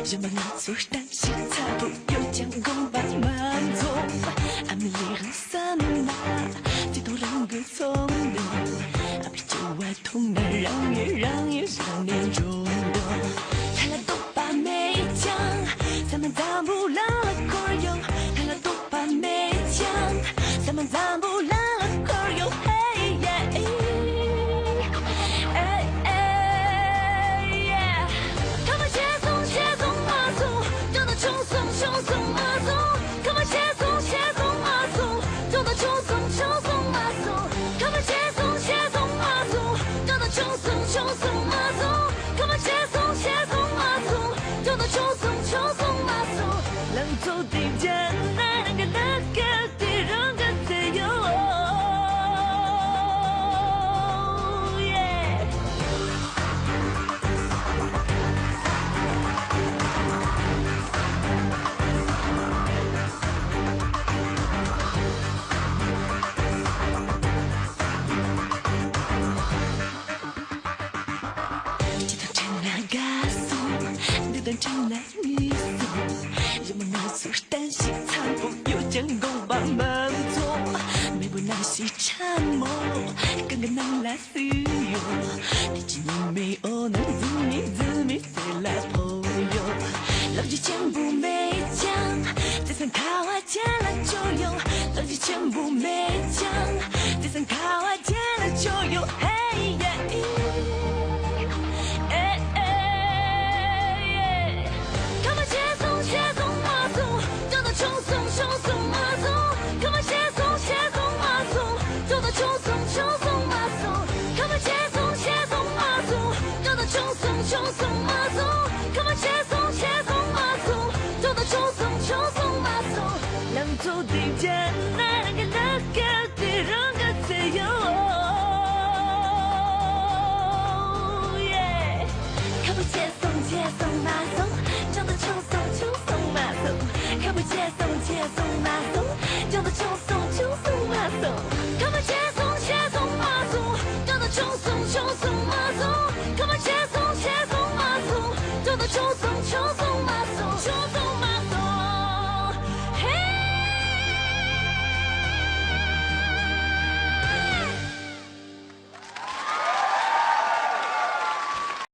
人们做但是差不有将公把满足，阿米里和萨努娜，最多两个聪明，阿比就爱痛那让也想念中的，他俩都把美奖，咱们咱不拉了口用，他俩都把美奖，咱们咱不拉了口用，嘿耶。真来你送，人们那做但是残不有将公把满足，没不那些沉默，刚刚能来自由，毕竟你没有能自命谁来朋友，老子全部没讲，就算靠我见了就用，老子全部没讲，就算靠我见了就用，嘿耶。走顶尖。